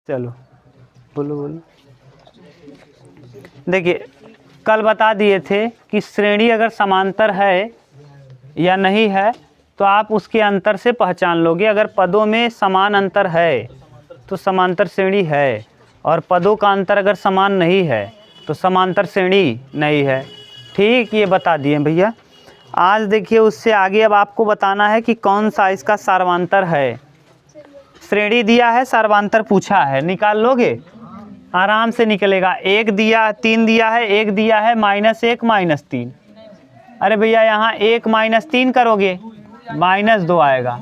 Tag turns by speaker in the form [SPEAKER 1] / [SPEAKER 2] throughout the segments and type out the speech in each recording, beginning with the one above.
[SPEAKER 1] चलो बोलो बोलो। देखिए कल बता दिए थे कि श्रेणी अगर समांतर है या नहीं है तो आप उसके अंतर से पहचान लोगे। अगर पदों में समान अंतर है तो समांतर श्रेणी है, और पदों का अंतर अगर समान नहीं है तो समांतर श्रेणी नहीं है। ठीक, ये बता दिए भैया। आज देखिए उससे आगे अब आपको बताना है कि कौन सा इसका सार्वंतर है। श्रेणी दिया है, सार्वंतर पूछा है, निकाल लोगे? आराम से निकलेगा। एक दिया, तीन दिया है, एक दिया है -1 -3। अरे भैया यहाँ 1 -3 करोगे -2 आएगा,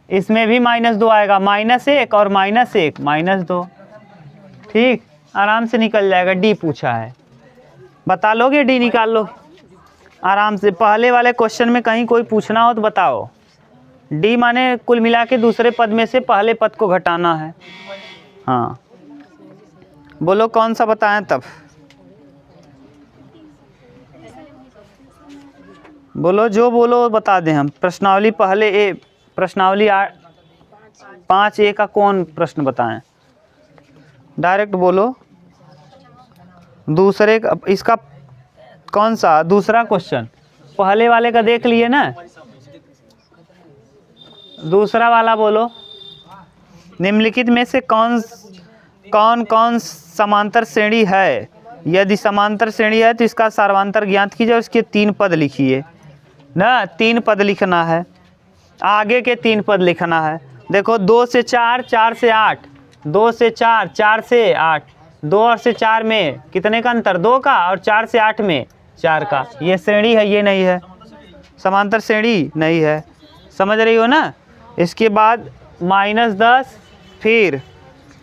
[SPEAKER 1] इसमें भी -2 आएगा, -1 और -1 -2। ठीक, आराम से निकल जाएगा। डी पूछा है, बता लोगे? डी निकाल लो आराम से। पहले वाले क्वेश्चन में कहीं कोई पूछना हो तो बताओ। डी माने कुल मिला के दूसरे पद में से पहले पद को घटाना है। हाँ बोलो कौन सा बताएं तब? बोलो, जो बोलो बता दें हम। प्रश्नावली पहले ए, प्रश्नावली 5A का कौन प्रश्न बताएं? डायरेक्ट बोलो। दूसरे का, इसका कौन सा दूसरा क्वेश्चन? पहले वाले का देख लिए ना, दूसरा वाला बोलो। निम्नलिखित में से कौन कौन समांतर श्रेणी है? यदि समांतर श्रेणी है तो इसका सार्वंतर ज्ञात कीजिए और इसके 3 पद लिखिए ना। 3 पद लिखना है, आगे के 3 पद लिखना है। देखो 2 से 4, 4 से 8, 2 से 4, 4 से 8, 2 और से 4 में कितने का अंतर? 2 का, और 4 से 8 में 4 का। ये श्रेणी है, ये नहीं है, समांतर श्रेणी नहीं है। समझ रही हो ना? इसके बाद -10, फिर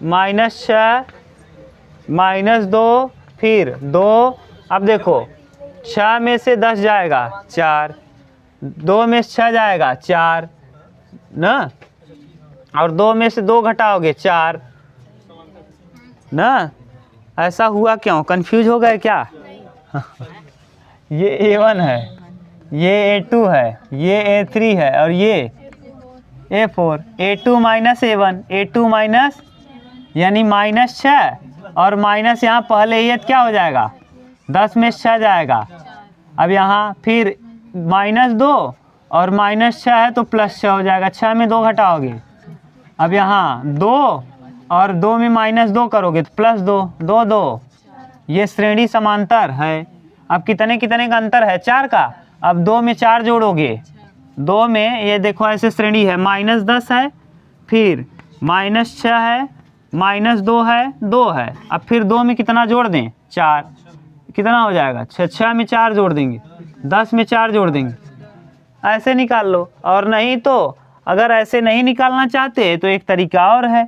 [SPEAKER 1] -6, -2, फिर 2। अब देखो 6 में से 10 जाएगा 4, 2 में से 6 जाएगा 4 ना, और 2 में से 2 घटाओगे 4 ना। ऐसा हुआ क्यों? कंफ्यूज हो गए क्या? ये A1 है, ये A2 है, ये A3 है, और ये A4। A2 - A1, A2 minus यानी -6, और माइनस यहाँ पहले ये क्या हो जाएगा? 10 में 6 जाएगा। अब यहाँ फिर -2 और -6 है तो +6 हो जाएगा। 6 में 2 घटाओगे, अब यहाँ 2 और 2 में -2 करोगे तो +2, 2 2। ये श्रेणी समांतर है। अब कितने कितने का अंतर है? 4 का। अब 2 में 4 जोड़ोगे, 2 में ये देखो ऐसे श्रेणी है, -10 है, फिर -6 है, -2 है, 2 है। अब फिर 2 में कितना जोड़ दें? 4। कितना हो जाएगा? 6 में 4 जोड़ देंगे, 10 में 4 जोड़ देंगे। ऐसे निकाल लो। और नहीं तो अगर ऐसे नहीं निकालना चाहते तो एक तरीका और है।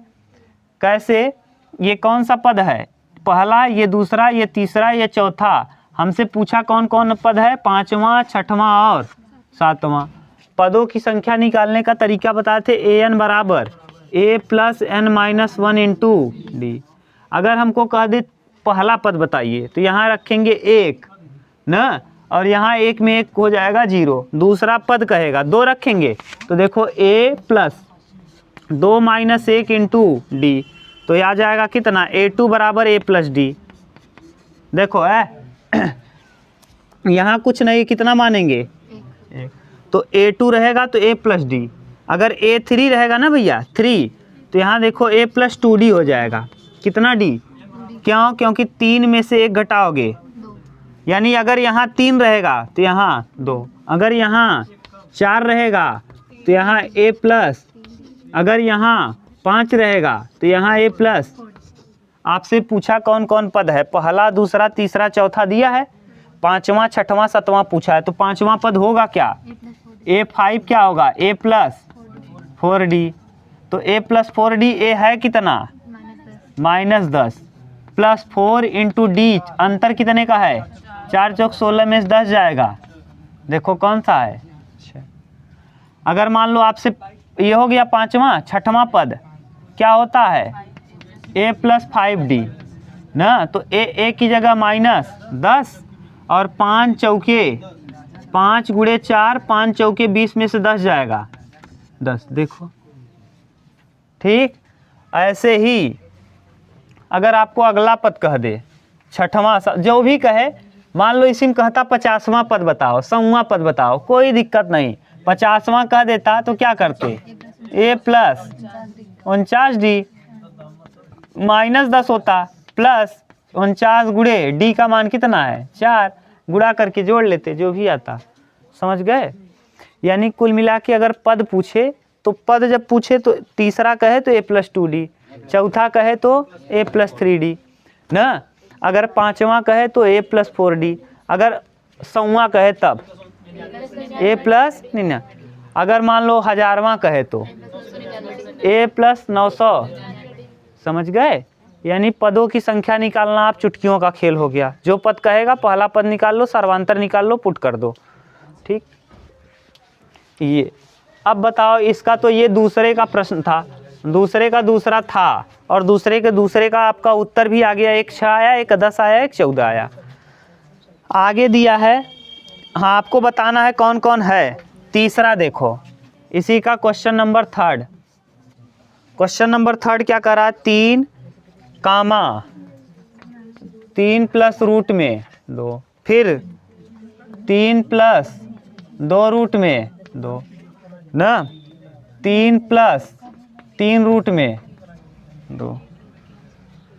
[SPEAKER 1] कैसे? ये कौन सा पद है? पहला, ये दूसरा, ये तीसरा, ये चौथा। हमसे पूछा कौन कौन पद है? 5वां, 6वां और 7वां। पदों की संख्या निकालने का तरीका बताते। an बराबर a + n-1 इंटू डी। अगर हमको कह दे पहला पद बताइए तो यहाँ रखेंगे 1 ना, और यहाँ 1 में 1 हो जाएगा 0। दूसरा पद कहेगा 2 रखेंगे तो देखो a + 2 - 1 इंटू डी, तो आ जाएगा कितना? A2 बराबर a + d। देखो यहाँ कुछ नहीं, कितना मानेंगे? 1। तो A2 रहेगा तो a + d। अगर A3 रहेगा ना भैया 3, तो यहाँ देखो a + 2d हो जाएगा। कितना d? क्यों? क्योंकि 3 में से 1 घटाओगे, यानी अगर यहाँ 3 रहेगा तो यहाँ 2, अगर यहाँ 4 रहेगा तो यहाँ a+, अगर यहाँ 5 रहेगा तो यहाँ a+। आपसे पूछा कौन कौन पद है? पहला, दूसरा, तीसरा, चौथा दिया है। 5वां, 6वां, 7वां पूछा है, तो 5वां पद होगा क्या? A5 क्या होगा? a + 4d। तो a + 4d, a है कितना? -10 + 4 इंटू डी। अंतर कितने का है? 4 चौक 16 में से 10 जाएगा। देखो कौन सा है। अगर मान लो आपसे ये हो गया 5वां, 6वां पद क्या होता है? a + 5d ना, तो a की जगह -10 और 5 चौके 5 × 4, 5 चौके 20 में से 10 जाएगा 10। देखो ठीक, ऐसे ही अगर आपको अगला पद कह दे, छठवां जो भी कहे, मान लो इसी में कहता 50वां पद बताओ, 100वां पद बताओ, कोई दिक्कत नहीं, 50वां कह देता तो क्या करते, a प्लस 49d माइनस 10 होता, प्लस 49 गुणे d का मान कितना है 4, गुणा करके जोड़ लेते, जो भी आता। समझ गए? यानी कुल मिला के अगर पद पूछे तो पद जब पूछे तो तीसरा कहे तो a प्लस 2d, चौथा कहे तो a प्लस 3d ना, अगर पांचवा कहे तो a प्लस 4d, अगर 100वां कहे तब a प्लस नहीं ना, अगर मान लो 1000वां कहे तो a प्लस 900। समझ गए? यानी पदों की संख्या निकालना आप चुटकियों का खेल हो गया, जो पद कहेगा पहला पद निकाल लो, सर्वांतर निकाल लो, पुट कर दो। ठीक, ये अब बताओ, इसका तो ये दूसरे का प्रश्न था, दूसरे का दूसरा था, और दूसरे के दूसरे का आपका उत्तर भी आ गया, एक 6 आया, एक 10 आया, एक 14 आया। आगे दिया है, हाँ आपको बताना है कौन कौन है। तीसरा देखो, इसी का क्वेश्चन नंबर 3, क्वेश्चन नंबर 3 क्या करा, 3 कामा 3 प्लस रूट में 2, फिर 3 प्लस 2 रूट में 2 ना, 3 प्लस 3 रूट में 2।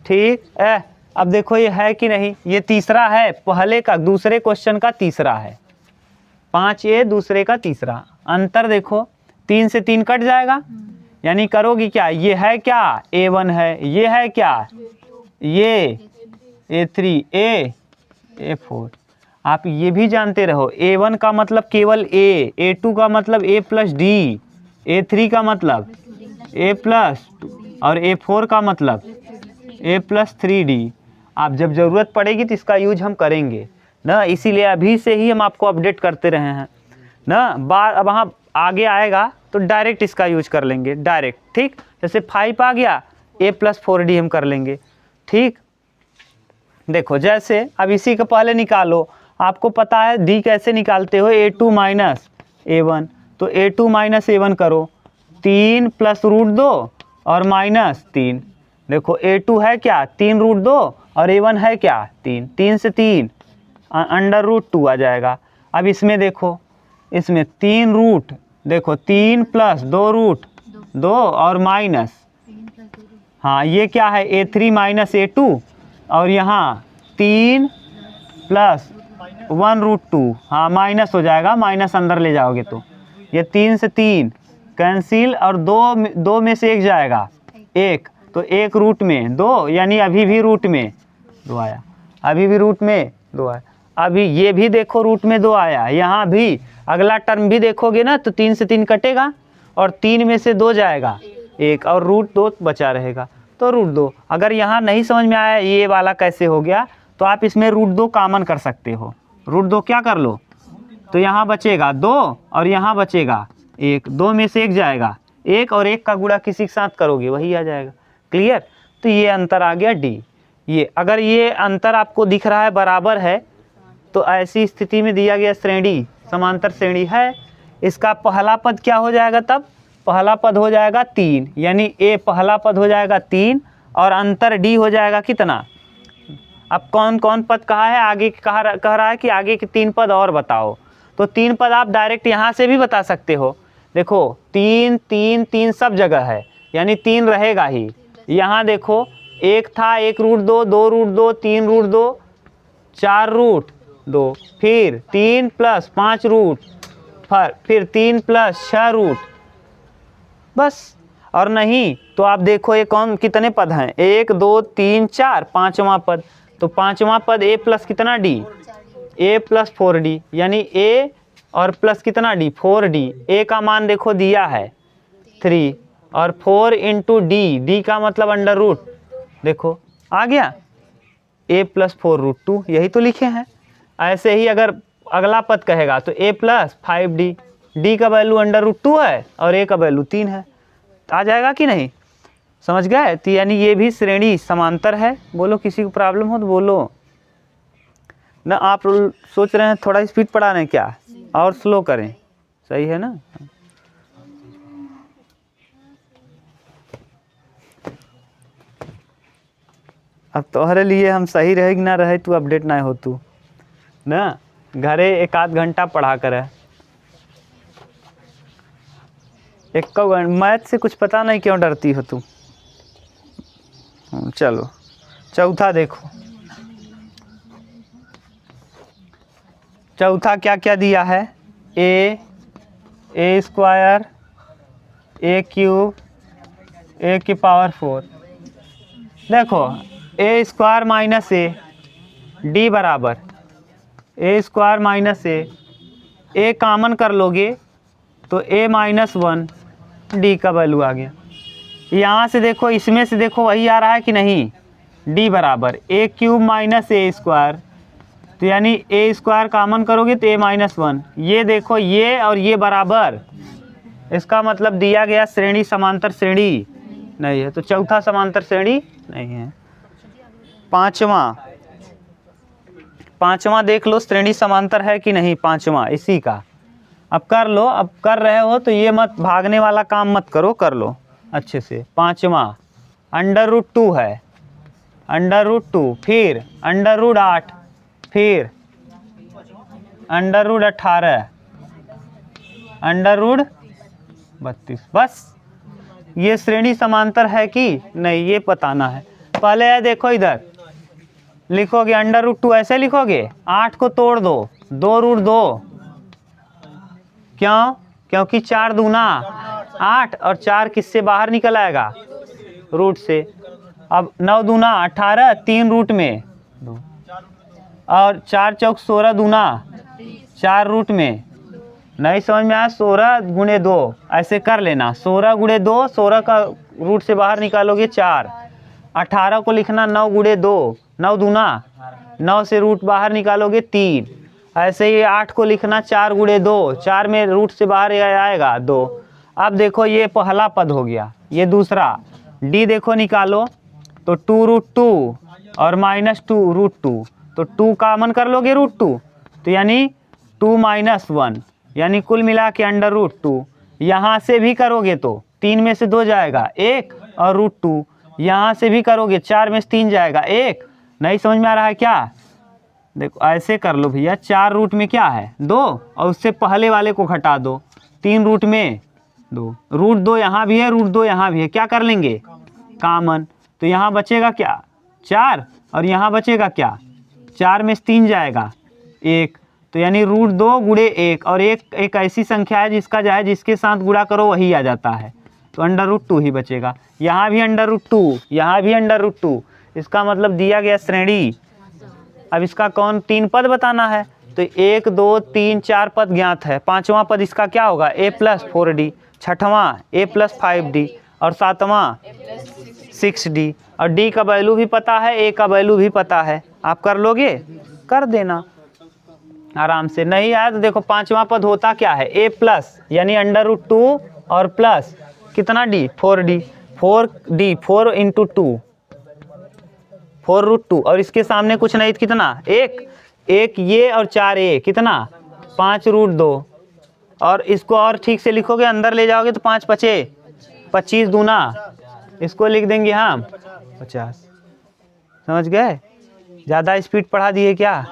[SPEAKER 1] ठीक है, अब देखो ये है कि नहीं, ये तीसरा है, पहले का दूसरे क्वेश्चन का तीसरा है, 5a दूसरे का तीसरा। अंतर देखो, 3 से 3 कट जाएगा, यानी करोगी क्या, ये है क्या a1 है, ये है क्या, ये a3 a4। आप ये भी जानते रहो, a1 का मतलब केवल a, a2 का मतलब a प्लस डी, a3 का मतलब a प्लस, और a4 का मतलब a प्लस 3d। आप जब ज़रूरत पड़ेगी तो इसका यूज हम करेंगे ना, इसीलिए अभी से ही हम आपको अपडेट करते रहे हैं ना। अब वहाँ आगे आएगा तो डायरेक्ट इसका यूज कर लेंगे, डायरेक्ट। ठीक, जैसे 5 आ गया, a प्लस 4d हम कर लेंगे। ठीक, देखो जैसे अब इसी के पहले निकालो, आपको पता है d कैसे निकालते हो, a2 माइनस a1, तो a2 माइनस a1 करो, 3 प्लस रूट 2 और माइनस 3। देखो a2 है क्या 3 रूट 2 और a1 है क्या 3, 3 से 3 अंडर रूट 2 आ जाएगा। अब इसमें देखो, इसमें 3 रूट, देखो 3 प्लस 2 रूट 2 और माइनस, हाँ ये क्या है a3 माइनस a2, और यहाँ 3 प्लस 1 रूट 2, हाँ माइनस हो जाएगा, माइनस अंदर ले जाओगे तो ये 3 से 3 कैंसिल, और 2 में से 1 जाएगा 1, तो 1 रूट में 2, यानी अभी भी रूट में 2 आया, अभी भी रूट में 2 आया। अभी ये भी देखो रूट में 2 आया, यहाँ भी अगला टर्म भी देखोगे ना तो 3 से 3 कटेगा, और 3 में से 2 जाएगा 1, और रूट 2 बचा रहेगा, तो रूट 2। अगर यहाँ नहीं समझ में आया ये वाला कैसे हो गया, तो आप इसमें रूट 2 कॉमन कर सकते हो, रूट 2 क्या कर लो, तो यहाँ बचेगा 2 और यहाँ बचेगा 1, 2 में से 1 जाएगा 1, और 1 का गुणा किसी के साथ करोगे वही आ जाएगा। क्लियर? तो ये अंतर आ गया डी। ये अगर ये अंतर आपको दिख रहा है बराबर है, तो ऐसी स्थिति में दिया गया श्रेणी समांतर श्रेणी है, इसका पहला पद क्या हो जाएगा, तब पहला पद हो जाएगा 3, यानी ए पहला पद हो जाएगा 3 और अंतर डी हो जाएगा कितना। अब कौन कौन पद कहा है, आगे कह रहा है कि आगे के 3 पद और बताओ, तो 3 पद आप डायरेक्ट यहाँ से भी बता सकते हो। देखो 3 3 3 सब जगह है, यानी 3 रहेगा ही। यहाँ देखो 1 था, 1 रूट 2, 2 रूट 2, 3 रूट 2, 4 रूट 2, फिर 3 प्लस 5 रूट, फिर 3 प्लस 6 रूट, बस। और नहीं तो आप देखो ये कौन कितने पद हैं, 1 2 3 4, पाँचवा पद, तो पाँचवा पद a प्लस कितना d, a प्लस 4d, यानी a और प्लस कितना d 4d। a का मान देखो दिया है 3 और 4 इंटू d का मतलब अंडर रूट, देखो आ गया a प्लस 4 रूट 2, यही तो लिखे हैं। ऐसे ही अगर अगला पद कहेगा तो a प्लस 5d, d का वैल्यू अंडर रूट 2 है और a का वैल्यू 3 है, आ जाएगा कि नहीं, समझ गए। तो यानी ये भी श्रेणी समांतर है। बोलो किसी को प्रॉब्लम हो तो बोलो ना। आप सोच रहे हैं थोड़ा स्पीड पढ़ाने क्या, और स्लो करें, सही है ना। अब तोहरे लिए हम सही रहे कि ना रहे तू अपडेट ना हो तू ना, घरे एक आध घंटा पढ़ा कर है। एक मैथ से कुछ पता नहीं क्यों डरती हो तू। चलो चौथा देखो, चौथा क्या क्या दिया है, ए स्क्वायर ए क्यूब ए की पावर 4। देखो ए स्क्वायर माइनस ए डी बराबर ए स्क्वायर माइनस ए कामन कर लोगे तो ए -1 डी का वैल्यू आ गया। यहाँ से देखो, इसमें से देखो वही आ रहा है कि नहीं, डी बराबर ए क्यूब माइनस ए स्क्वायर, तो यानी ए स्क्वायर कामन करोगे तो ए -1। ये देखो ये और ये बराबर, इसका मतलब दिया गया श्रेणी समांतर श्रेणी नहीं है, तो चौथा समांतर श्रेणी नहीं है। पांचवा देख लो श्रेणी समांतर है कि नहीं, पांचवा इसी का। अब कर लो, अब कर रहे हो तो ये मत भागने वाला काम मत करो, कर लो अच्छे से। पांचवा √2 है, √2, फिर √8, फिर √18, √32। बस ये श्रेणी समांतर है कि नहीं ये बताना है। पहले है देखो इधर लिखोगे √2 ऐसे लिखोगे, 8 को तोड़ दो, 2√2, क्यों? क्योंकि 4 दूना 8 और 4 किससे बाहर निकल आएगा, रूट से। अब 9 दूना 18, 3 रूट में 2, और 4 चौक 16 दूना 4 रूट में। नहीं समझ में आया, 16 गुणे 2 ऐसे कर लेना, 16 गुणे 2, 16 का रूट से बाहर निकालोगे 4। 18 को लिखना 9 गुणे 2, 9 दूना 9 से रूट बाहर निकालोगे 3। ऐसे ही 8 को लिखना 4 गुणे 2, 4 में रूट से बाहर आएगा 2। अब देखो ये पहला पद हो गया, ये दूसरा डी देखो निकालो तो 2√2 और -2√2, तो 2 कामन कर लोगे √2, तो यानी 2 - 1, यानी कुल मिला के √2। यहाँ से भी करोगे तो 3 में से 2 जाएगा 1 और √2, यहाँ से भी करोगे 4 में से 3 जाएगा 1। नहीं समझ में आ रहा है क्या? देखो ऐसे कर लो भैया, 4 रूट में क्या है 2, और उससे पहले वाले को घटा दो, 3 रूट में 2, √2 यहाँ भी है, √2 यहाँ भी है, क्या कर लेंगे कामन, तो यहाँ बचेगा क्या 4, और यहाँ बचेगा क्या 4 में से 3 जाएगा 1, तो यानी √2 गुणे 1, और एक ऐसी संख्या है जिसका चाहे जिसके साथ गुणा करो वही आ जाता है, तो √2 ही बचेगा। यहाँ भी √2, यहाँ भी √2, इसका मतलब दिया गया श्रेणी। अब इसका कौन 3 पद बताना है, तो 1 2 3 4 पद ज्ञात है। पांचवा पद इसका क्या होगा, a + 4d, छठवां a + 5d, और सातवां 6d, और d का वैल्यू भी पता है, a का वैल्यू भी पता है। आप कर लोगे, कर देना आराम से। नहीं आया तो देखो पांचवा पद होता क्या है, a+ यानी √2 और प्लस कितना d 4d, 4d 4 × 2 4√2, और इसके सामने कुछ नहीं कितना 1 ये और 4a कितना 5√2, और इसको और ठीक से लिखोगे अंदर ले जाओगे तो 5 × 5 = 25 दूना, इसको लिख देंगे हम 50। समझ गए? ज़्यादा स्पीड पढ़ा दिए क्या?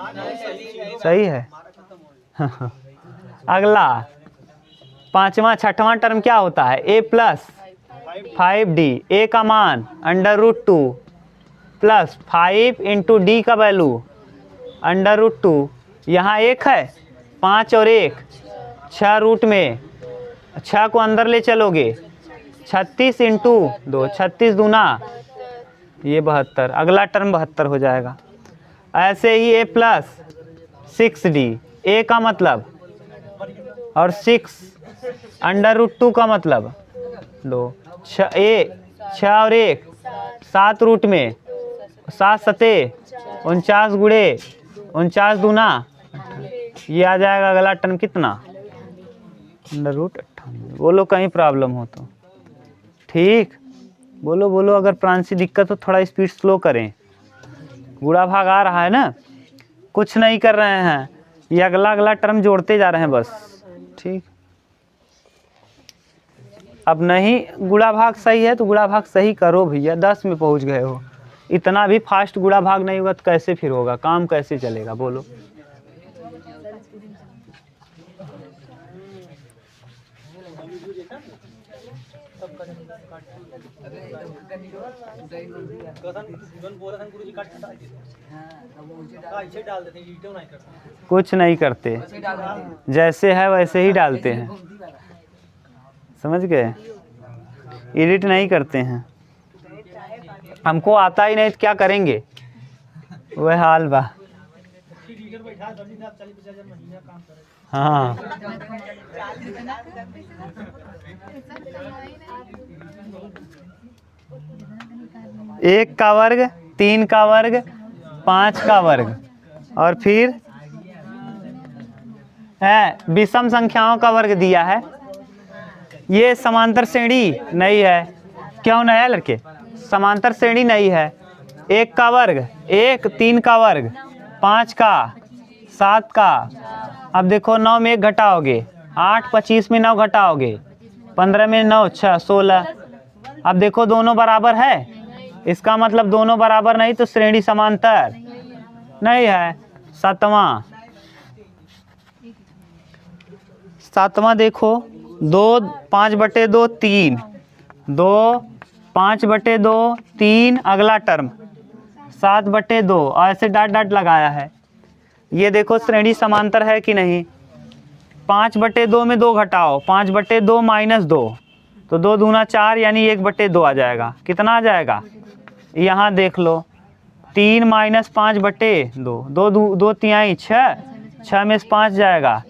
[SPEAKER 1] सही है। अगला छठवां टर्म क्या होता है, a + 5d, a का मान √2 + 5 × d का वैल्यू √2, यहाँ 1 है 5 और 1 6 रूट में, 6 को अंदर ले चलोगे 36 × 2, 36 दूना ये 72, अगला टर्म 72 हो जाएगा। ऐसे ही a + 6d, a का मतलब और 6 √2 का मतलब 2, 6 और 1 7 रूट में, 7 × 7 49 गुणे 49 दूना, ये आ जाएगा अगला टर्म कितना √98। बोलो कहीं प्रॉब्लम हो तो ठीक, बोलो बोलो, अगर प्रांसी दिक्कत हो थोड़ा स्पीड स्लो करें। गुणा भाग आ रहा है ना, कुछ नहीं कर रहे हैं, ये अगला टर्म जोड़ते जा रहे हैं बस। ठीक, अब नहीं गुणा भाग सही है तो गुणा भाग सही करो भैया, 10 में पहुंच गए हो। इतना भी फास्ट गुणा भाग नहीं होगा तो कैसे फिर होगा, काम कैसे चलेगा बोलो। कुछ नहीं करते, जैसे है वैसे ही डालते हैं, समझ गए, एडिट नहीं करते हैं। हमको आता ही नहीं तो क्या करेंगे, वह हाल बा। हाँ एक का वर्ग, 3 का वर्ग, 5 का वर्ग, और फिर है विषम संख्याओं का वर्ग दिया है। ये समांतर श्रेणी नहीं है, क्यों नहीं है लड़के, समांतर श्रेणी नहीं है। 1 का वर्ग 1, 3 का वर्ग 5 का, 7 का, अब देखो 9 में 1 घटाओगे, 8 25 में 9 घटाओगे, 15 में 9 6 16। अब देखो दोनों बराबर है, इसका मतलब दोनों बराबर नहीं तो श्रेणी समांतर नहीं है। सातवां देखो 2 5/2 3, 2 5/2 3, अगला टर्म 7/2, ऐसे डाट डाट लगाया है। ये देखो श्रेणी समांतर है कि नहीं। 5/2 में 2 घटाओ, 5/2 - 2, तो 2 दूना 4 यानी 1/2 आ जाएगा। कितना आ जाएगा यहाँ देख लो, 3 - 5/2, 2 तिहाई 6, 6 में से 5 जाएगा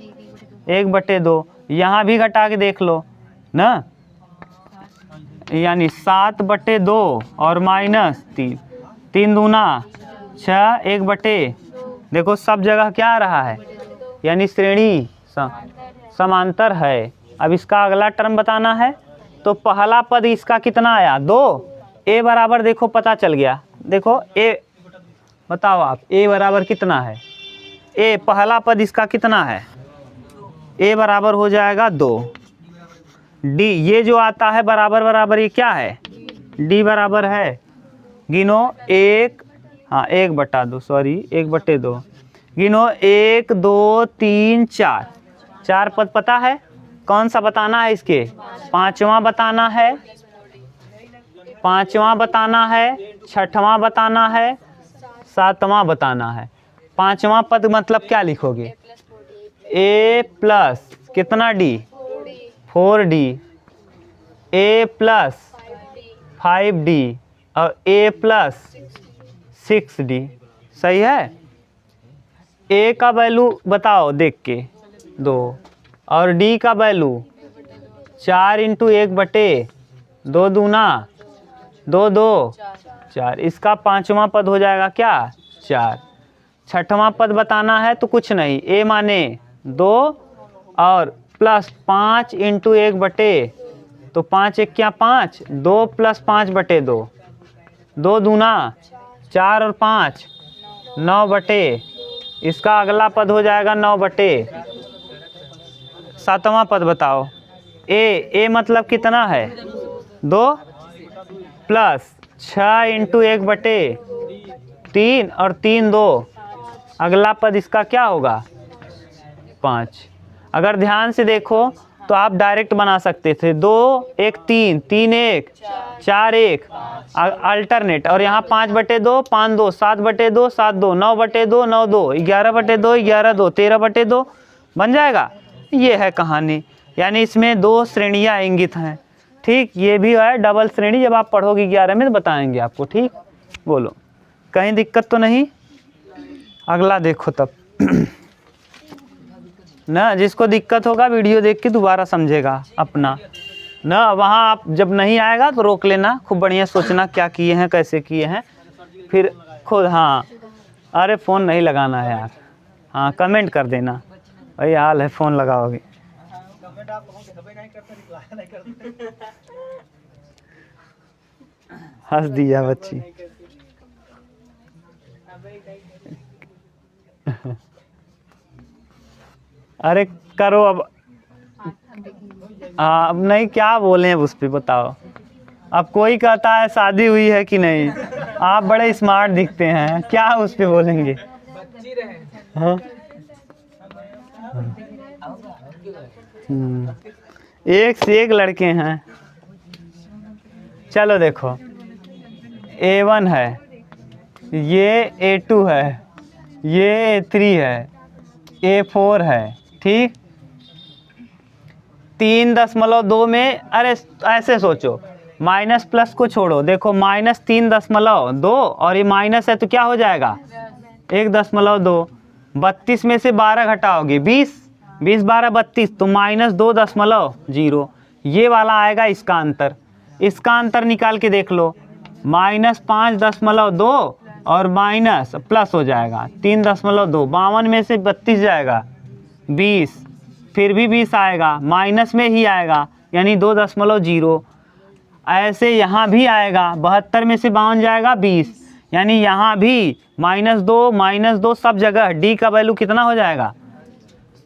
[SPEAKER 1] 1/2। यहाँ भी घटा के देख लो ना, यानी 7/2 और -3, 3 दूना 6, 1/, देखो सब जगह क्या आ रहा है, यानी श्रेणी समांतर है। अब इसका अगला टर्म बताना है, तो पहला पद इसका कितना आया 2, ए बराबर देखो पता चल गया। देखो ए बताओ आप, ए बराबर कितना है, ए पहला पद इसका कितना है, ए बराबर हो जाएगा 2। डी ये जो आता है बराबर बराबर, ये क्या है, डी बराबर है, गिनो 1, हाँ 1/2, सॉरी 1/2, गिनो 1 2 3 4, 4 पद पता है, कौन सा बताना है, इसके पांचवा बताना है, पांचवा बताना है, छठवां बताना है, सातवां बताना है। पांचवा पद मतलब क्या लिखोगे, ए प्लस कितना डी 4d, ए प्लस 5d और ए प्लस 6d, सही है। ए का वैल्यू बताओ देख के 2, और डी का वैल्यू 4 × 1/2, 2 दूना 2 2 4, इसका पांचवा पद हो जाएगा क्या 4। छठवां पद बताना है तो कुछ नहीं, ए माने 2 और प्लस 5 × 1/, तो 5 1 क्या 5, 2 + 5/2, 2 दूना 4 और 5 9/, इसका अगला पद हो जाएगा 9/। सातवां पद बताओ, ए मतलब कितना है 2 प्लस 6 × 1/, 3 और 3 2, अगला पद इसका क्या होगा 5। अगर ध्यान से देखो तो आप डायरेक्ट बना सकते थे, 2 1 3 3 1 4 1 अल्टरनेट, और यहाँ 5/2 5 2 7/2 7 2 9/2 9 2 11/2 11 2 13/2 बन जाएगा। ये है कहानी, यानी इसमें 2 श्रेणियाँ इंगित हैं। ठीक, ये भी है डबल श्रेणी, जब आप पढ़ोगे 11 में तो बताएंगे आपको। ठीक, बोलो कहीं दिक्कत तो नहीं। अगला देखो तब ना, जिसको दिक्कत होगा वीडियो देख के दोबारा समझेगा अपना ना, वहाँ आप जब नहीं आएगा तो रोक लेना, खूब बढ़िया सोचना क्या किए हैं कैसे किए हैं, फिर खुद। हाँ अरे फ़ोन नहीं लगाना है यार, हाँ कमेंट कर देना, वही हाल है, फ़ोन लगाओगे। हंस दिया बच्ची। अरे करो अब, हाँ अब नहीं क्या बोले हैं उस पर बताओ। अब कोई कहता है शादी हुई है कि नहीं, आप बड़े स्मार्ट दिखते हैं, क्या उस पे बोलेंगे? हाँ एक से एक लड़के हैं। चलो देखो, A1 है, ये A2 है, ये A3 है, A4 है, ठीक। 3.2 में, अरे ऐसे सोचो, माइनस प्लस को छोड़ो, देखो -3.2 और ये माइनस है तो क्या हो जाएगा 1.2। 32 में से 12 घटाओगे 20, 20 12 32, तो -2.0। ये वाला आएगा इसका अंतर। इसका अंतर निकाल के देख लो, -5.2 और माइनस प्लस हो जाएगा 3.2। 52 में से 32 जाएगा 20, फिर भी 20 आएगा, माइनस में ही आएगा यानी 2.0। ऐसे यहाँ भी आएगा, 72 में से 52 जाएगा 20, यानी यहाँ भी -2 सब जगह D का वैल्यू कितना हो जाएगा।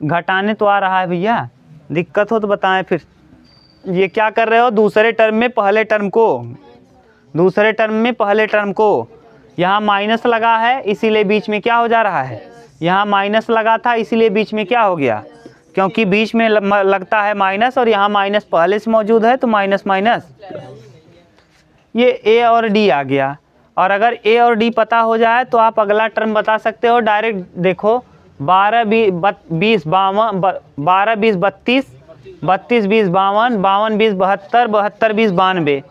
[SPEAKER 1] घटाने तो आ रहा है भैया, दिक्कत हो तो बताएं फिर। ये क्या कर रहे हो, दूसरे टर्म में पहले टर्म को, यहाँ माइनस लगा है इसीलिए बीच में क्या हो जा रहा है, यहाँ माइनस लगा था इसीलिए बीच में क्या हो गया, क्योंकि बीच में लगता है माइनस और यहाँ माइनस पहले से मौजूद है तो माइनस माइनस, ये A और D आ गया। और अगर A और D पता हो जाए तो आप अगला टर्म बता सकते हो डायरेक्ट। देखो 12 20 32, 32 20 52, 52 20 72, 72 20 92,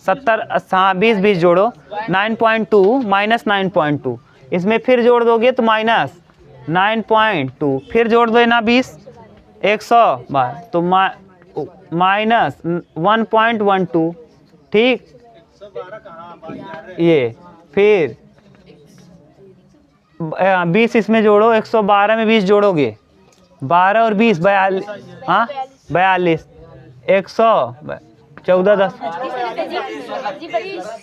[SPEAKER 1] 70 20 20 जोड़ो 9.2 माइनस 9.2, इसमें फिर जोड़ दोगे तो माइनस 9.2, फिर जोड़ दो ना 20 100 तो माइनस 1.12, ठीक। ये फिर 20 इसमें जोड़ो, 112 में 20 जोड़ोगे 12 और 20 42, हाँ 42, 114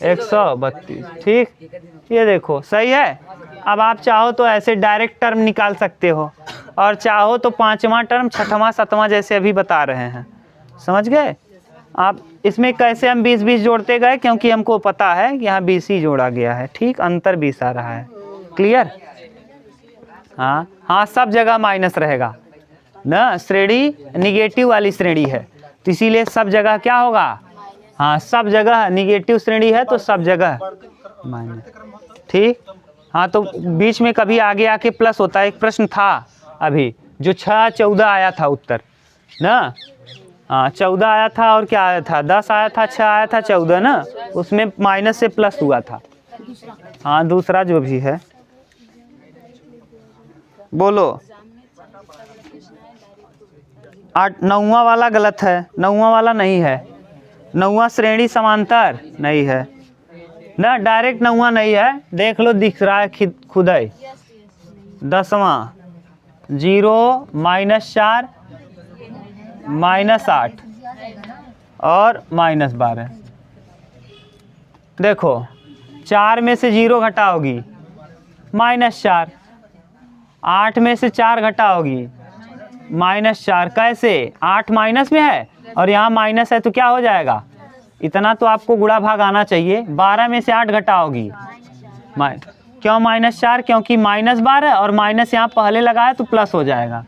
[SPEAKER 1] 132, ठीक। ये देखो सही है। अब आप चाहो तो ऐसे डायरेक्ट टर्म निकाल सकते हो, और चाहो तो 5वां टर्म 6वां 7वां जैसे अभी बता रहे हैं, समझ गए आप। इसमें कैसे हम 20 20 जोड़ते गए, क्योंकि हमको पता है यहाँ 20 ही जोड़ा गया है, ठीक, अंतर 20 आ रहा है, क्लियर। हाँ हाँ, सब जगह माइनस रहेगा ना, श्रेणी निगेटिव वाली श्रेणी है तो इसीलिए सब जगह क्या होगा, हाँ सब जगह निगेटिव श्रेणी है तो सब जगह माइनस, ठीक। हाँ तो बीच में कभी आगे आके प्लस होता है। एक प्रश्न था अभी जो 6 14 आया था उत्तर ना, हाँ 14 आया था और क्या आया था 10 आया था, 6 आया था 14 ना, उसमें माइनस से प्लस हुआ था। हाँ दूसरा जो भी है बोलो। 9वां वाला गलत है, 9वां वाला नहीं है, 9वां श्रेणी समांतर नहीं है ना, डायरेक्ट 9वां नहीं है, देख लो दिख रहा है खुद ही। 10वां 0 -4 -8 और -12। देखो 4 में से 0 घटाओगी -4, 8 में से 4 घटाओगी -4, कैसे 8 माइनस में है और यहाँ माइनस है तो क्या हो जाएगा, इतना तो आपको गुणा भाग आना चाहिए। 12 में से 8 घटाओगी, क्यों -4, क्योंकि -12 और माइनस यहाँ पहले लगा है तो प्लस हो जाएगा,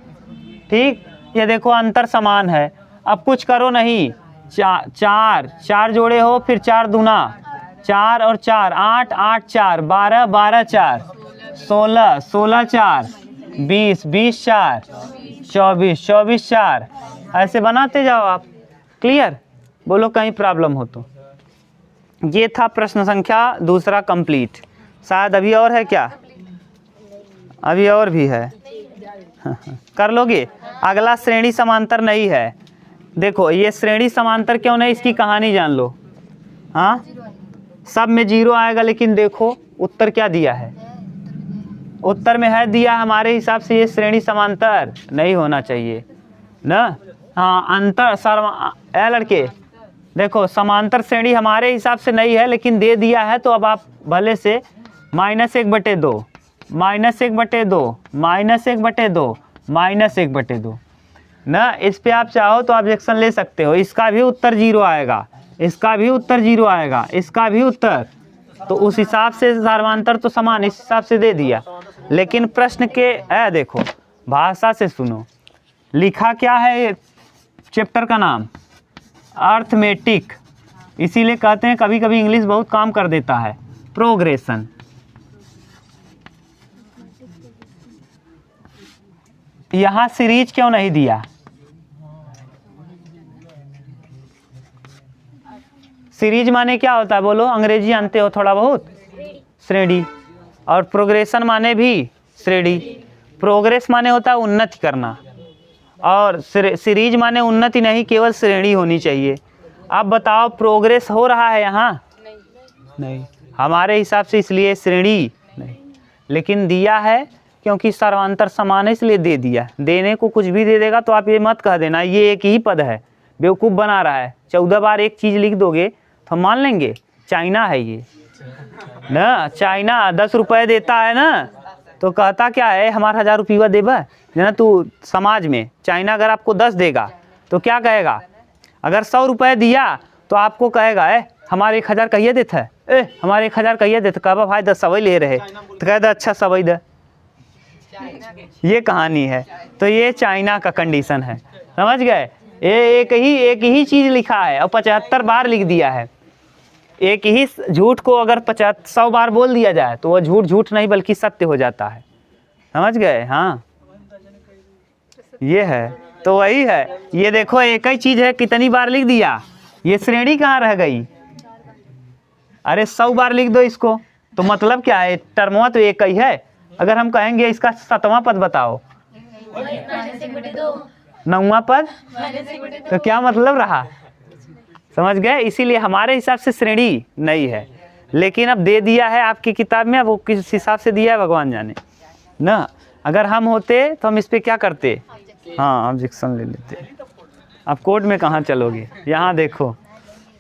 [SPEAKER 1] ठीक। ये देखो अंतर समान है, अब कुछ करो नहीं, 4 जोड़े हो, फिर 4 दूना 4 और 4 8 8 4 12 12 4 16 16 4 20 20 4 24 24 4, ऐसे बनाते जाओ आप, क्लियर। बोलो कहीं प्रॉब्लम हो तो। ये था प्रश्न संख्या दूसरा कंप्लीट। शायद अभी और है क्या, अभी और भी है कर लोगे। अगला श्रेणी समांतर नहीं है, देखो ये श्रेणी समांतर क्यों नहीं, इसकी कहानी जान लो। हाँ सब में 0 आएगा, लेकिन देखो उत्तर क्या दिया है, उत्तर में है दिया हमारे हिसाब से ये श्रेणी समांतर नहीं होना चाहिए ना। हाँ अंतर सर लड़के देखो समांतर श्रेणी हमारे हिसाब से नहीं है, लेकिन दे दिया है तो अब आप भले से -1/2 -1/2 -1/2 -1/2 ना, इस पे आप चाहो तो ऑब्जेक्शन ले सकते हो। इसका भी उत्तर 0 आएगा, इसका भी उत्तर 0 आएगा, इसका भी उत्तर तो उस हिसाब से सर्वांतर तो समान इस हिसाब से दे दिया। लेकिन प्रश्न के देखो भाषा से सुनो, लिखा क्या है चैप्टर का नाम, अर्थमेटिक। इसीलिए कहते हैं कभी कभी इंग्लिश बहुत काम कर देता है। प्रोग्रेशन, यहाँ सीरीज क्यों नहीं दिया? सीरीज माने क्या होता है बोलो, अंग्रेजी जानते हो थोड़ा बहुत? श्रेणी। और प्रोग्रेशन माने भी श्रेणी। प्रोग्रेस माने होता है उन्नति करना, और सीरीज माने उन्नति नहीं, केवल श्रेणी होनी चाहिए। आप बताओ प्रोग्रेस हो रहा है यहाँ? नहीं। हमारे हिसाब से इसलिए श्रेणी नहीं, लेकिन दिया है क्योंकि सर्वांतर समान है इसलिए दे दिया। देने को कुछ भी दे देगा तो आप ये मत कह देना ये एक ही पद है, बेवकूफ़ बना रहा है। 14 बार एक चीज़ लिख दोगे तो हम मान लेंगे। चाइना है ये ना, चाइना 10 रुपये देता है ना, तो कहता क्या है हमारा 1000 रुपया देबा ना तू। समाज में चाइना अगर आपको 10 देगा तो क्या कहेगा? अगर 100 रुपये दिया तो आपको कहेगा हमारे 1000 कहिए देता है, हमारे 1000 कहिए देता। कहा भाई 10 सवई ले रहे, तो कह दे अच्छा सवई दे। ये कहानी है। तो ये चाइना का कंडीशन है, समझ गए? ये एक ही चीज़ लिखा है और 75 बार लिख दिया है। एक ही झूठ को अगर 100 बार बोल दिया जाए तो वो झूठ नहीं बल्कि सत्य हो जाता है, समझ गए? हाँ ये है, तो वही है। ये देखो एक ही चीज़ है, कितनी बार लिख दिया, ये श्रेणी कहाँ रह गई? अरे 100 बार लिख दो इसको, तो मतलब क्या है? टर्मवा तो एक ही है। अगर हम कहेंगे इसका 7वां पद बताओ, 9वां पद, तो क्या मतलब रहा? समझ गए? इसीलिए हमारे हिसाब से श्रेणी नहीं है, लेकिन अब दे दिया है आपकी किताब में। अब वो किस हिसाब से दिया है भगवान जाने ना। अगर हम होते तो हम इस पर क्या करते? हाँ ऑब्जेक्शन ले लेते। अब कोर्ट में कहाँ चलोगे? यहाँ देखो,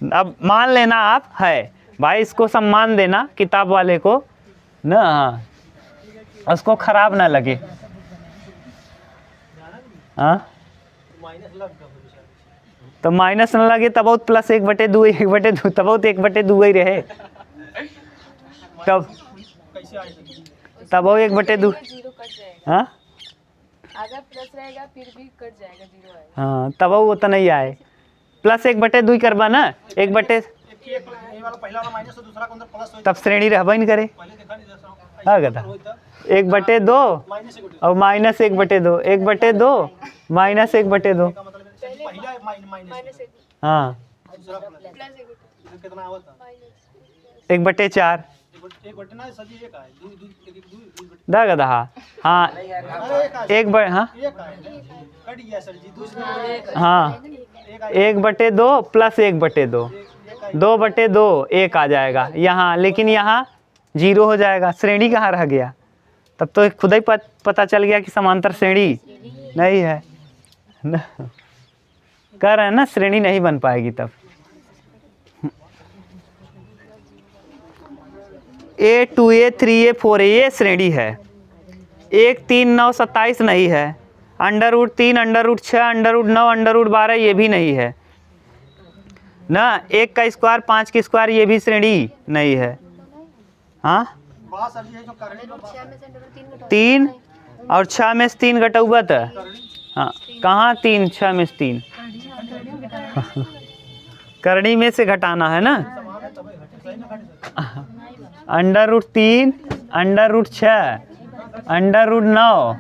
[SPEAKER 1] अब मान लेना आप है भाई, इसको सम्मान देना किताब वाले को ना, हाँ उसको खराब ना लगे। हाँ तो माइनस न लगे तब बहुत +1/2 1/2 तब बहुत 1/2 ही रहे, तब वो 1/2। हाँ
[SPEAKER 2] अगर प्लस रहेगा फिर भी कट जाएगा, 0 आएगा।
[SPEAKER 1] हाँ तब वो तो नहीं आए, +1/2 ही करबा ना, 1/, तब श्रेणी रहबा ही नहीं करे। हाँ गधा 1/2 और -1/2, 1/2 -1/2। हाँ 1/4 दा गधा। हाँ 1/, हाँ 1/2 + 1/2, 2/2 1 आ जाएगा यहाँ, लेकिन यहाँ 0 हो जाएगा। श्रेणी कहाँ रह गया? तब तो खुद ही पता चल गया कि समांतर श्रेणी नहीं है ना। कह रहे हैं ना श्रेणी नहीं बन पाएगी तब। A2 A3 A4 ये श्रेणी है। 1 3 9 27 नहीं है, √3 √6 √9 √12 ये भी नहीं है ना। 1 का स्क्वायर 5 की स्क्वायर ये भी श्रेणी नहीं है। हाँ 3 और 6 में से 3 घटौबा था। हाँ कहाँ 3 6 में से 3 करनी में से घटाना है ना। √3 √6 √9,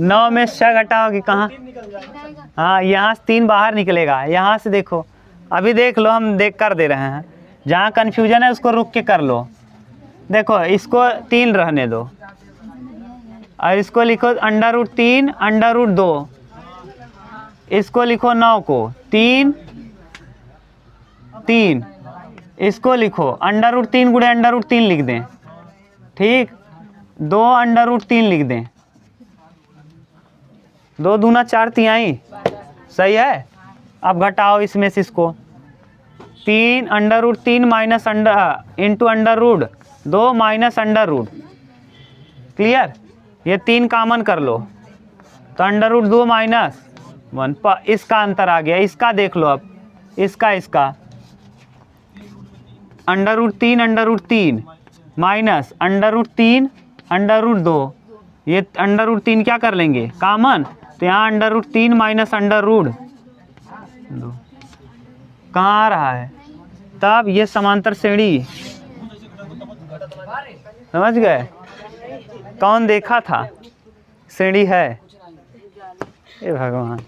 [SPEAKER 1] 9 में 6 घटाओगे कहाँ? हाँ यहाँ से 3 बाहर निकलेगा। यहाँ से देखो, अभी देख लो, हम देख कर दे रहे हैं। जहाँ कन्फ्यूजन है उसको रुक के कर लो। देखो इसको 3 रहने दो और इसको लिखो √3 √2, इसको लिखो 9 को 3 3, इसको लिखो √3 गुणे √3 लिख दें, ठीक। 2 √3 लिख दें, 2 दूना 4 तिहाई, सही है। अब घटाओ इसमें से इसको, 3 √3 माइनस इंटू √2 -√, क्लियर। ये 3 कामन कर लो तो √2 -1, इसका अंतर आ गया। इसका देख लो अब, इसका √3 √3 माइनस √3 √2, ये √3 क्या कर लेंगे कॉमन, तो यहाँ √3 माइनस √2 कहाँ आ रहा है, तब ये समांतर श्रेणी, समझ गए, कौन देखा था श्रेणी है, हे भगवान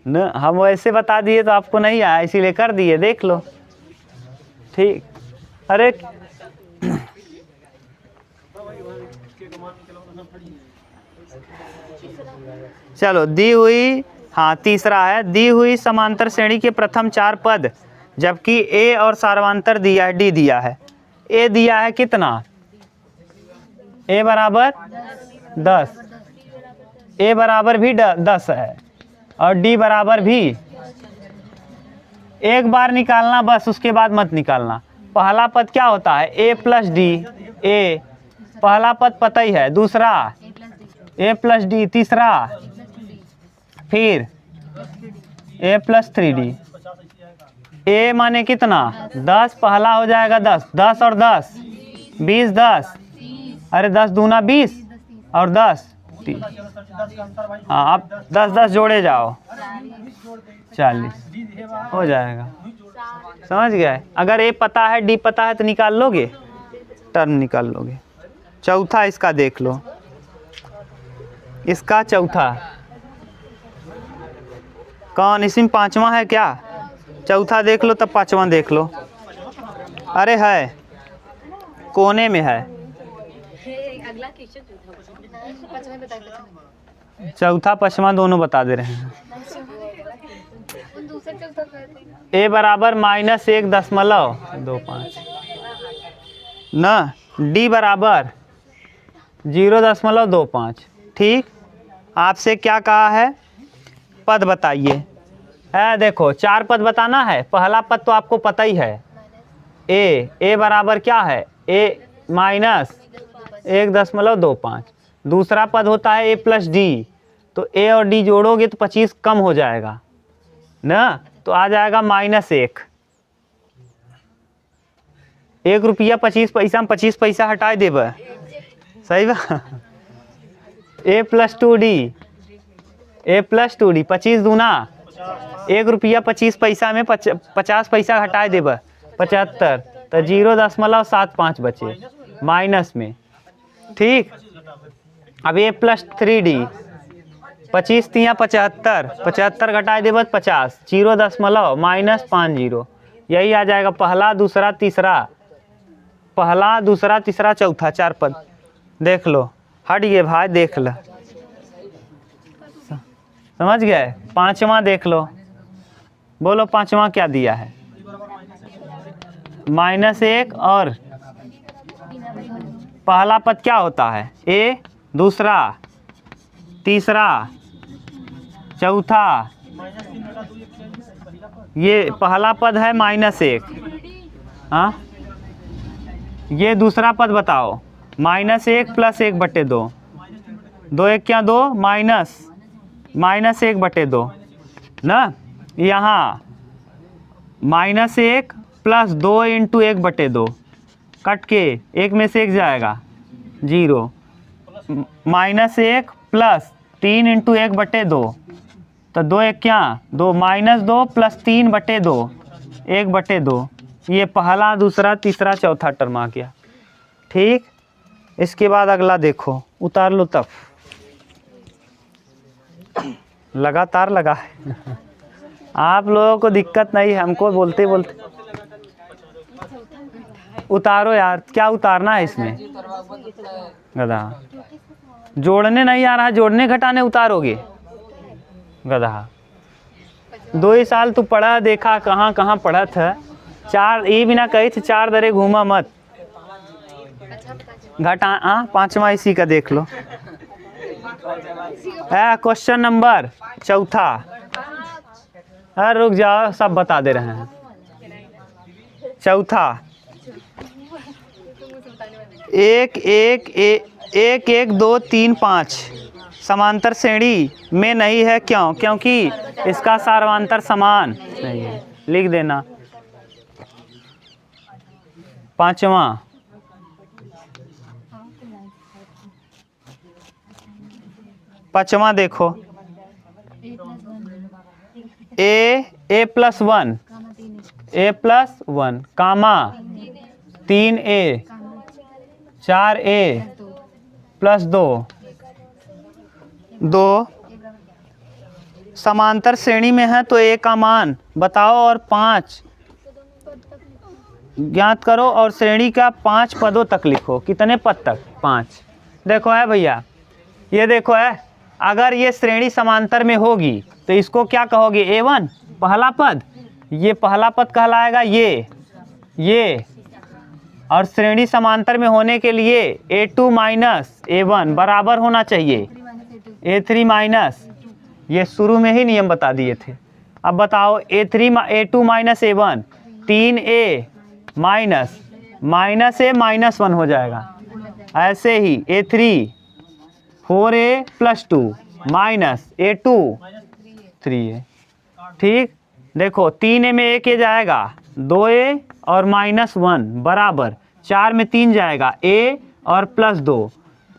[SPEAKER 1] न, हम वैसे बता दिए तो आपको नहीं आया इसीलिए कर दिए, देख लो ठीक। अरे चलो दी हुई, हाँ तीसरा है, दी हुई समांतर श्रेणी के प्रथम 4 पद जबकि ए और सार्वंतर दिया है, डी दिया है, ए दिया है कितना, ए बराबर 10, ए बराबर भी 10 है और डी बराबर भी, एक बार निकालना बस, उसके बाद मत निकालना। पहला पद क्या होता है ए प्लस डी, ए पहला पद पता ही है, दूसरा ए प्लस डी, तीसरा फिर ए प्लस 3D, ए माने कितना 10, पहला हो जाएगा 10, 10 और 10 20, 10 अरे 10 दूना 20 और 10 30, हाँ अब 10 10 जोड़े जाओ 40 हो जाएगा, समझ गए। अगर ए पता है डी पता है तो निकाल लोगे, टर्म निकाल लोगे। चौथा इसका देख लो, इसका चौथा कौन, इसमें पांचवा है क्या, चौथा देख लो तब पांचवा देख लो, अरे है कोने में है, चौथा पांचवा दोनों बता दे रहे हैं। ए बराबर -1.25 न, डी बराबर 0.25, ठीक। आपसे क्या कहा है, पद बताइए, है देखो 4 पद बताना है, पहला पद तो आपको पता ही है, ए बराबर क्या है, ए -1.25, दूसरा पद होता है ए प्लस डी, तो ए और डी जोड़ोगे तो 25 कम हो जाएगा ना, तो आ जाएगा -1, 1 रुपया 25 पैसा में 25 पैसा हटा देब, सही बा। ए प्लस 2D, 25 दूना 1 रुपया 25 पैसा में 50 पैसा हटा देब 75, तो 0.75 बचे माइनस में, ठीक। अब ए प्लस 3D, 25 तिया 75, 75 घटा देब 50, 0.50, यही आ जाएगा पहला दूसरा तीसरा, पहला दूसरा तीसरा चौथा 4 पद देख लो, हट गए भाई देख लो, समझ गए। पांचवा देख लो, बोलो पांचवा क्या दिया है, -1 और पहला पद क्या होता है ए, दूसरा तीसरा चौथा, ये पहला पद है -1, हाँ ये दूसरा पद बताओ, -1 + 1/2, 2 1 क्या 2, -1/2 ना, यहाँ -1 + 2 × 1/2, कट के 1 में से 1 जाएगा 0, -1 + 3 × 1/2, तो 2 1 क्या 2, -2 + 3/2, 1/2, ये पहला दूसरा तीसरा चौथा टर्म आ गया, ठीक। इसके बाद अगला देखो, उतार लो तब, लगातार लगा है आप लोगों को दिक्कत नहीं है, हमको बोलते बोलते उतारो यार, क्या उतारना है इसमें गधा, जोड़ने नहीं आ रहा, जोड़ने घटाने उतारोगे गधा। 2 ही साल तू पढ़ा देखा, कहाँ कहाँ पढ़ा था, 4 ये बिना कही थे 4 दरे घूमा मत, घटा हाँ पांचवा इसी का देख लो। क्वेश्चन नंबर चौथा, रुक जाओ सब बता दे रहे हैं। चौथा, 1 1 1 1 2 3 5 समांतर श्रेणी में नहीं है, क्यों? क्योंकि इसका सार्वंतर समान नहीं है। लिख देना पांचवा देखो a plus one comma 3a 4a plus 2 समांतर श्रेणी में है तो a का मान बताओ और 5 ज्ञात करो और श्रेणी का 5 पदों तक लिखो। कितने पद तक? 5। देखो है भैया, ये देखो है, अगर ये श्रेणी समांतर में होगी तो इसको क्या कहोगे? a1 पहला पद, ये पहला पद कहलाएगा ये और श्रेणी समांतर में होने के लिए a2 माइनस a1 बराबर होना चाहिए a3 माइनस, ये शुरू में ही नियम बता दिए थे। अब बताओ a2 minus a1 3a minus a minus 1 हो जाएगा। ऐसे ही a3 4a plus 2 minus a2 3a। ठीक, देखो 3a में 1 जाएगा 2a और माइनस 1 बराबर 4 में 3 जाएगा a और प्लस 2,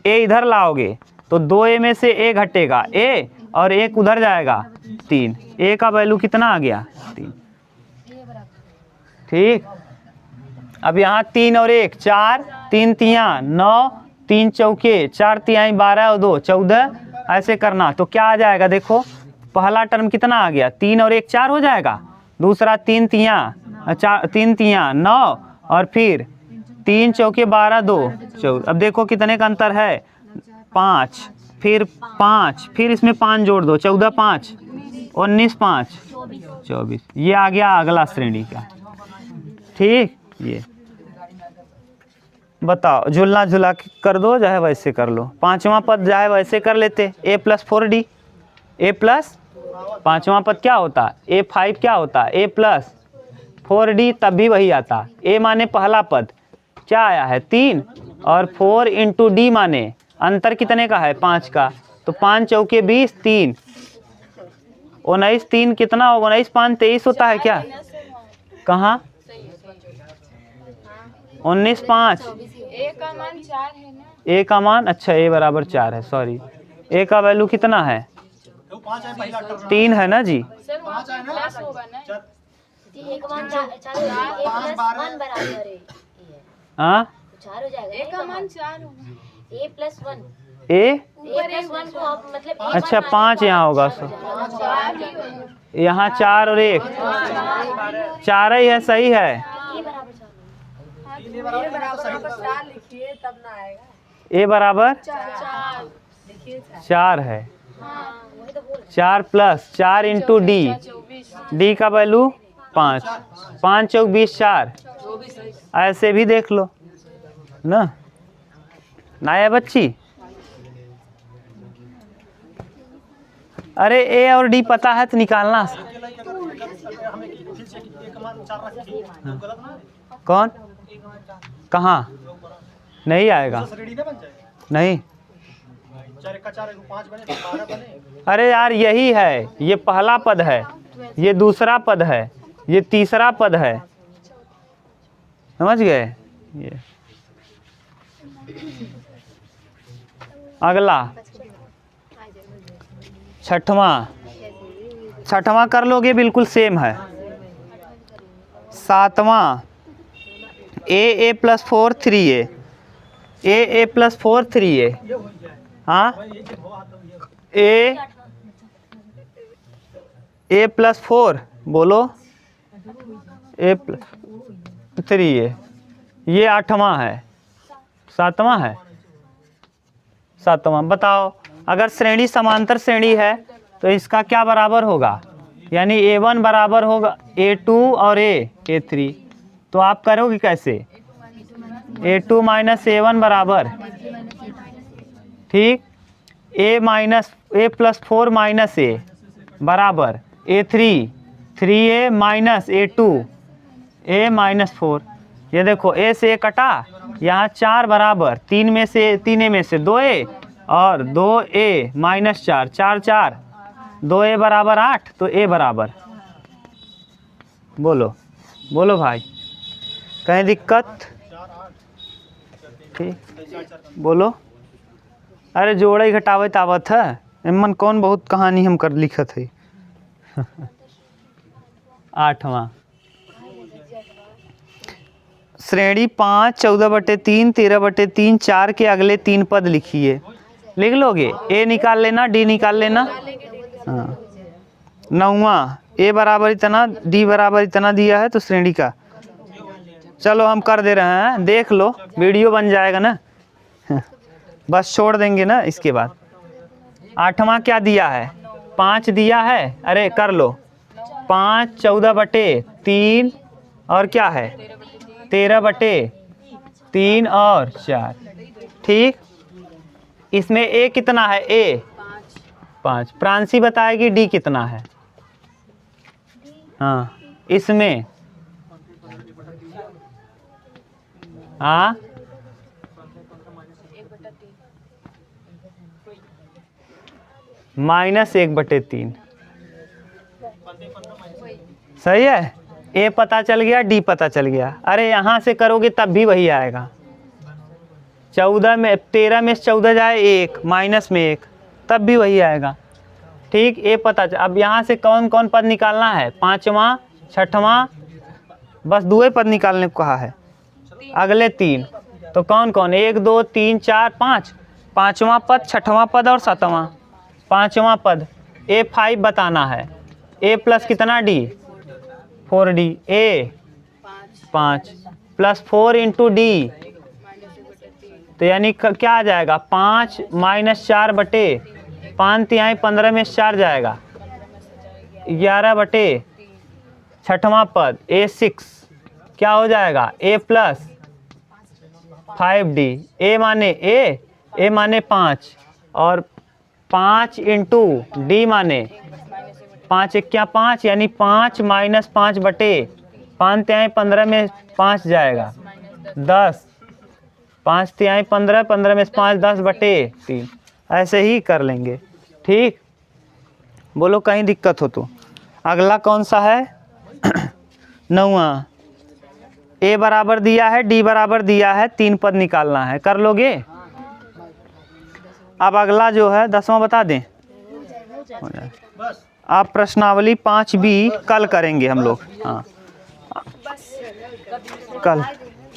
[SPEAKER 1] a इधर लाओगे तो 2a में से a घटेगा a और 1 उधर जाएगा 3, a का वैल्यू कितना आ गया? 3। ठीक, अब यहाँ 3 और 1 4, 3 तियाँ 9, 3 चौके 4 तिहाई 12 और 2 14, ऐसे करना तो क्या आ जाएगा? देखो पहला टर्म कितना आ गया? 3 और 1 4 हो जाएगा, दूसरा 3 तियाँ 9 और फिर 3 चौके 12 2 14। अब देखो कितने का अंतर है? 5 फिर 5 फिर इसमें 5 जोड़ दो 14 5 19 5 24। ये आ गया अगला श्रेणी का। ठीक, ये बताओ झुलना झुला कर दो, चाहे वैसे कर लो। पांचवा पद चाहे वैसे कर लेते, a plus 4d a plus पांचवा पद क्या होता? a5 क्या होता? a प्लस 4d तब भी वही आता। a माने पहला पद क्या आया है? 3 और 4 इंटू डी माने अंतर कितने का है? 5 का। तो 5 चौके 20 3 19 3 कितना? 19 5 23 होता है क्या? कहाँ? 19 5
[SPEAKER 2] ए का मान 4 है ना?
[SPEAKER 1] a का मान, अच्छा a बराबर 4 है, सॉरी a का वैल्यू कितना है? 3 है ना जी।
[SPEAKER 2] सर वहाँ प्लस होगा ना?
[SPEAKER 1] हाँ,
[SPEAKER 3] 4 हो जाएगा।
[SPEAKER 2] ए का मान 4 होगा।
[SPEAKER 3] a प्लस 1
[SPEAKER 1] a
[SPEAKER 3] को आप मतलब a
[SPEAKER 1] अच्छा 5 यहाँ होगा, यहाँ 4 और 1 4 ही है, सही है।
[SPEAKER 3] a बराबर 4
[SPEAKER 2] लिखिए तब ना आएगा।
[SPEAKER 1] a बराबर 4 है, 4 प्लस 4 इंटू डी, डी का वैल्यू 5 5 चौक 20 4, ऐसे भी देख लो ना। नाया बच्ची, अरे ए और डी पता है तो निकालना। कौन? कहाँ? नहीं आएगा, नहीं। अरे यार यही है, ये पहला पद है, ये दूसरा पद है, ये तीसरा पद है, समझ गए? ये अगला छठवां कर लोगे, बिल्कुल सेम है। सातवां a plus 4 3a a plus 4 3a, हाँ a प्लस 4 बोलो, a प्लस 3a, ये 8वां है, 7वां है, 7वां। बताओ अगर श्रेणी समांतर श्रेणी है तो इसका क्या बराबर होगा? यानी a1 बराबर होगा a2 और a3, तो आप करोगे कैसे? a2 माइनस a1 बराबर, ठीक, a प्लस 4 माइनस a बराबर a3 3a minus a2 a minus 4। ये देखो a से a कटा, यहाँ 4 बराबर 3 में से 2a और 2a माइनस 4 4 4 2a बराबर 8, तो a बराबर, बोलो बोलो भाई, कहीं दिक्कत? ठीक बोलो। अरे जोड़े घटावे तावत है एमन कौन बहुत कहानी हम कर लिखत है। 8वां श्रेणी 5 14/3 13/3 4 के अगले 3 पद लिखिए। लिख लोगे? ए निकाल लेना, डी निकाल लेना। हाँ 9वां ए बराबर इतना, डी बराबर इतना दिया है तो श्रेणी का। चलो हम कर दे रहे हैं, देख लो वीडियो बन जाएगा ना। बस छोड़ देंगे ना इसके बाद। 8वां क्या दिया है? 5 दिया है। अरे कर लो 5 14/3 और क्या है 13/3 और 4। ठीक, इसमें ए कितना है? ए 5। प्रांसी बताएगी डी कितना है। हाँ इसमें हाँ -1/3 सही है। ए पता चल गया, डी पता चल गया। अरे यहाँ से करोगे तब भी वही आएगा। 13 में से 14 जाए 1 माइनस में 1 तब भी वही आएगा। ठीक, ए पता चल। अब यहाँ से कौन कौन पद निकालना है? 5वां 6वां, बस 2 पद निकालने को कहा है। अगले 3 तो कौन कौन? 1 2 3 4 5। 5वां पद, 6वां पद और 7वां। 5वां पद A5 बताना है। A प्लस कितना D? 4D। A 5 plus 4 into D तो यानी क्या आ जाएगा? 5 - 4/5 3 15 में 4 जाएगा 11/। 6वां पद A6 क्या हो जाएगा? A plus 5D। ए माने 5 और 5 इंटू डी माने 5 क्या 5 यानी 5 - 5/5 3 15 में 5 जाएगा 10। 5 3 15, 15 में 5 10/3। ऐसे ही कर लेंगे। ठीक, बोलो कहीं दिक्कत हो तो। अगला कौन सा है? 9वां ए बराबर दिया है, डी बराबर दिया है, 3 पद निकालना है। कर लोगे? अब अगला जो है 10वां बता दें। आप प्रश्नावली 5B कल करेंगे हम लोग। हाँ कल,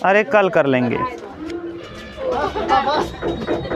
[SPEAKER 1] अरे कल कर लेंगे।